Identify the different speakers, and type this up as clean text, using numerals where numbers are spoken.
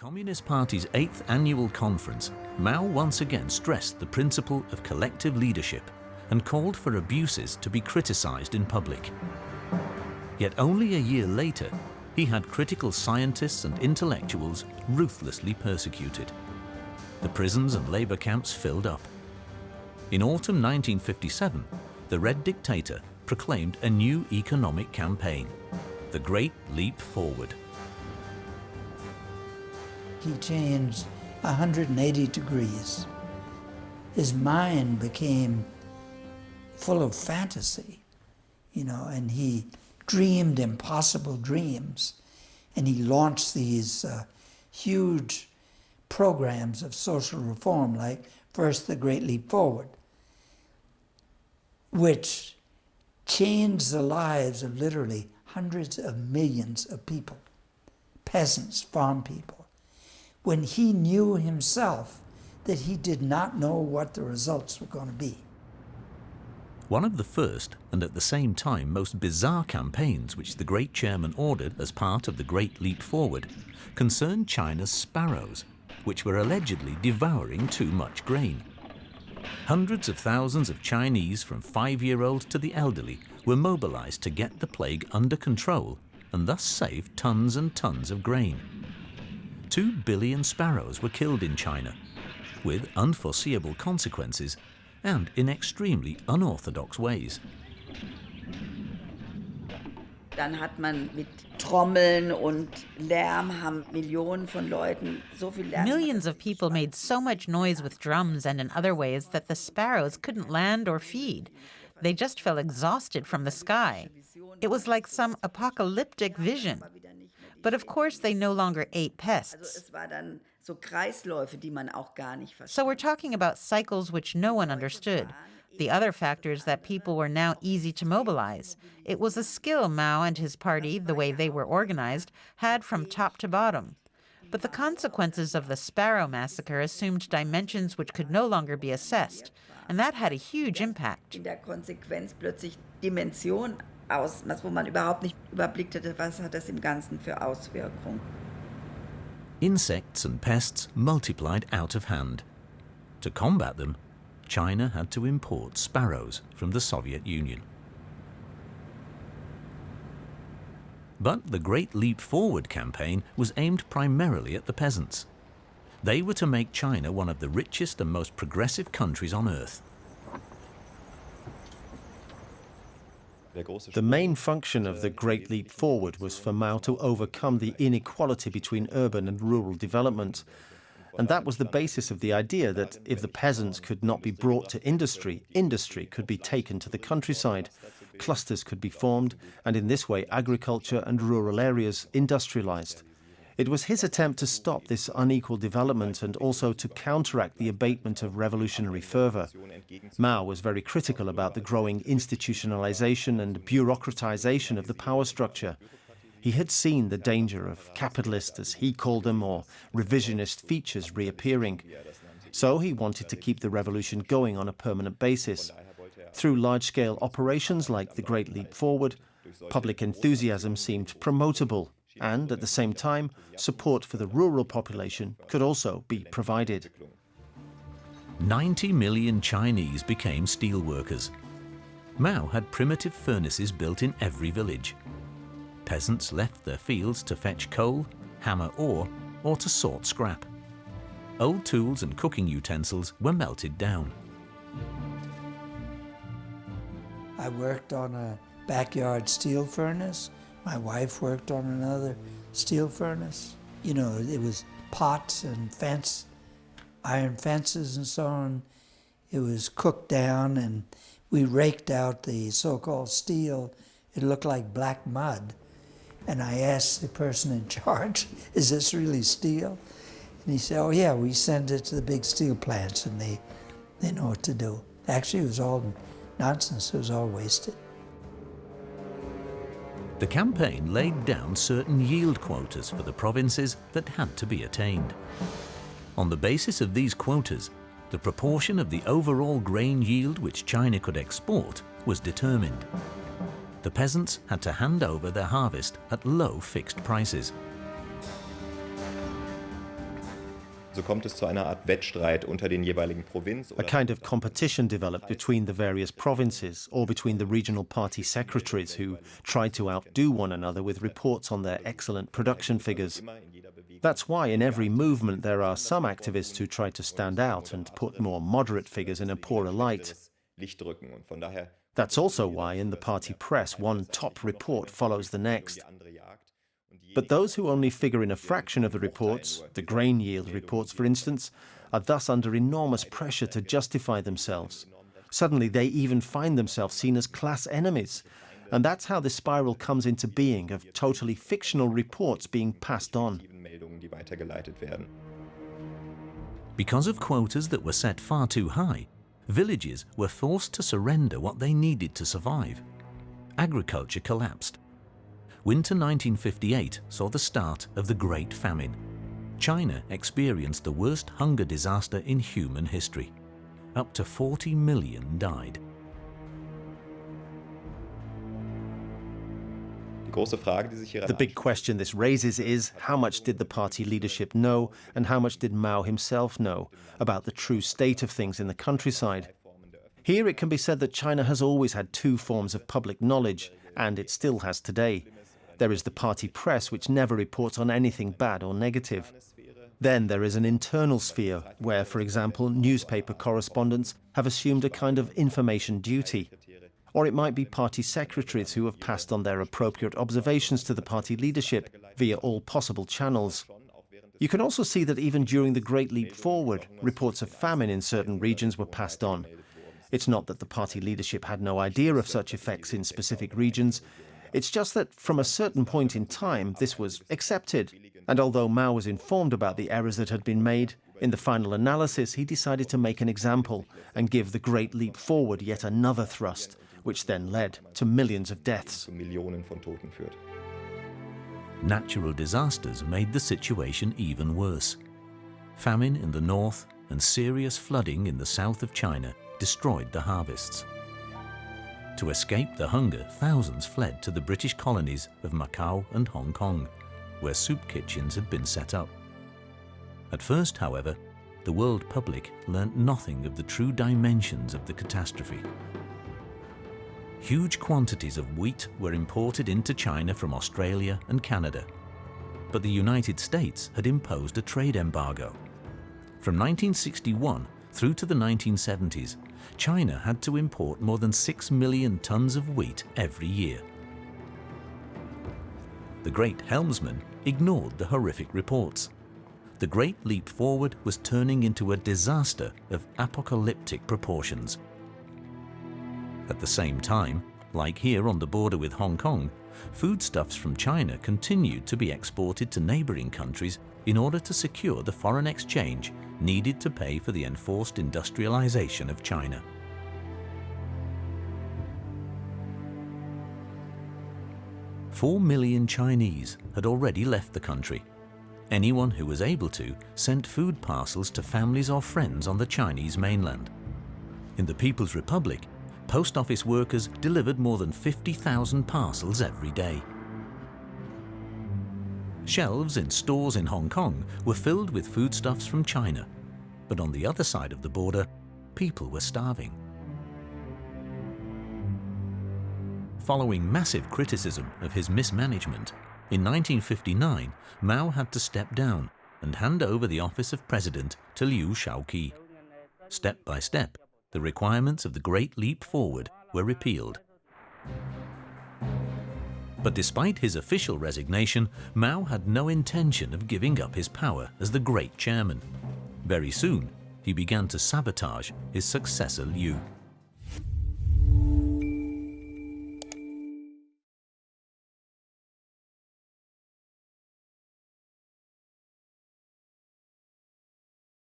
Speaker 1: Communist Party's 8th annual conference, Mao once again stressed the principle of collective leadership and called for abuses to be criticized in public. Yet only a year later, he had critical scientists and intellectuals ruthlessly persecuted. The prisons and labor camps filled up. In autumn 1957, the Red Dictator proclaimed a new economic campaign, the Great Leap Forward.
Speaker 2: He changed 180 degrees. His mind became full of fantasy, and he dreamed impossible dreams. And he launched these huge programs of social reform, like first the Great Leap Forward, which changed the lives of literally hundreds of millions of people, peasants, farm people, when he knew himself that he did not know what the results were going to be.
Speaker 1: One of the first, and at the same time most bizarre campaigns which the great chairman ordered as part of the Great Leap Forward, concerned China's sparrows, which were allegedly devouring too much grain. Hundreds of thousands of Chinese, from 5-year-olds to the elderly, were mobilized to get the plague under control and thus save tons and tons of grain. 2 billion sparrows were killed in China, with unforeseeable consequences and in extremely unorthodox ways.
Speaker 3: Dann hat man mit Trommeln und Lärm haben Millionen von Leuten so viel Lärm.
Speaker 4: Millions of people made so much noise with drums and in other ways that the sparrows couldn't land or feed. They just fell exhausted from the sky. It was like some apocalyptic vision. But of course, they no longer ate pests. So we're talking about cycles which no one understood. The other factor is that people were now easy to mobilize. It was a skill Mao and his party, the way they were organized, had from top to bottom. But the consequences of the Sparrow massacre assumed dimensions which could no longer be assessed, and that had a huge impact.
Speaker 3: In der Konsequenz plötzlich Dimension aus, wo man überhaupt nicht überblickt hatte, was hat das im Ganzen für Auswirkungen.
Speaker 1: Insects and pests multiplied out of hand. To combat them, China had to import sparrows from the Soviet Union. But the Great Leap Forward campaign was aimed primarily at the peasants. They were to make China one of the richest and most progressive countries on earth.
Speaker 5: The main function of the Great Leap Forward was for Mao to overcome the inequality between urban and rural development. And that was the basis of the idea that if the peasants could not be brought to industry, industry could be taken to the countryside, clusters could be formed, and in this way agriculture and rural areas industrialized. It was his attempt to stop this unequal development and also to counteract the abatement of revolutionary fervor. Mao was very critical about the growing institutionalization and bureaucratization of the power structure. He had seen the danger of capitalist, as he called them, or revisionist features reappearing. So he wanted to keep the revolution going on a permanent basis. Through large-scale operations like the Great Leap Forward, public enthusiasm seemed promotable, and at the same time, support for the rural population could also be provided.
Speaker 1: 90 million Chinese became steelworkers. Mao had primitive furnaces built in every village. Peasants left their fields to fetch coal, hammer ore, or to sort scrap. Old tools and cooking utensils were melted down.
Speaker 2: I worked on a backyard steel furnace. My wife worked on another steel furnace. It was pots and iron fences and so on. It was cooked down and we raked out the so-called steel. It looked like black mud. And I asked the person in charge, is this really steel? And he said, oh yeah, we send it to the big steel plants and they know what to do. Actually, it was all nonsense, it was all wasted.
Speaker 1: The campaign laid down certain yield quotas for the provinces that had to be attained. On the basis of these quotas, the proportion of the overall grain yield which China could export was determined. The peasants had to hand over their harvest at low fixed prices.
Speaker 6: So kommt es zu einer Art Wettstreit unter den jeweiligen Provinz.
Speaker 5: A kind of competition developed between the various provinces or between the regional party secretaries who tried to outdo one another with reports on their excellent production figures. That's why in every movement there are some activists who try to stand out and put more moderate figures in a poorer light. That's also why in the party press one top report follows the next. But those who only figure in a fraction of the reports, the grain yield reports for instance, are thus under enormous pressure to justify themselves. Suddenly they even find themselves seen as class enemies. And that's how the spiral comes into being of totally fictional reports being passed on.
Speaker 1: Because of quotas that were set far too high, villages were forced to surrender what they needed to survive. Agriculture collapsed. Winter 1958 saw the start of the Great Famine. China experienced the worst hunger disaster in human history. Up to 40 million died.
Speaker 5: The big question this raises is, how much did the party leadership know and how much did Mao himself know about the true state of things in the countryside? Here it can be said that China has always had two forms of public knowledge, and it still has today. There is the party press, which never reports on anything bad or negative. Then there is an internal sphere, where, for example, newspaper correspondents have assumed a kind of information duty. Or it might be party secretaries who have passed on their appropriate observations to the party leadership via all possible channels. You can also see that even during the Great Leap Forward, reports of famine in certain regions were passed on. It's not that the party leadership had no idea of such effects in specific regions. It's just that from a certain point in time, this was accepted. And although Mao was informed about the errors that had been made, in the final analysis he decided to make an example and give the Great Leap Forward yet another thrust, which then led to millions of deaths.
Speaker 1: Natural disasters made the situation even worse. Famine in the north and serious flooding in the south of China destroyed the harvests. To escape the hunger, thousands fled to the British colonies of Macau and Hong Kong, where soup kitchens had been set up. At first, however, the world public learnt nothing of the true dimensions of the catastrophe. Huge quantities of wheat were imported into China from Australia and Canada, but the United States had imposed a trade embargo. From 1961 through to the 1970s, China had to import more than 6 million tons of wheat every year. The great helmsman ignored the horrific reports. The Great Leap Forward was turning into a disaster of apocalyptic proportions. At the same time, like here on the border with Hong Kong, foodstuffs from China continued to be exported to neighboring countries in order to secure the foreign exchange needed to pay for the enforced industrialization of China. "4 million Chinese had already left the country. Anyone who was able to sent food parcels to families or friends on the Chinese mainland. In the People's Republic, post office workers delivered more than 50,000 parcels every day. Shelves in stores in Hong Kong were filled with foodstuffs from China, but on the other side of the border, people were starving. Following massive criticism of his mismanagement, in 1959, Mao had to step down and hand over the office of president to Liu Shaoqi. Step by step, the requirements of the Great Leap Forward were repealed. But despite his official resignation, Mao had no intention of giving up his power as the great chairman. Very soon, he began to sabotage his successor Liu.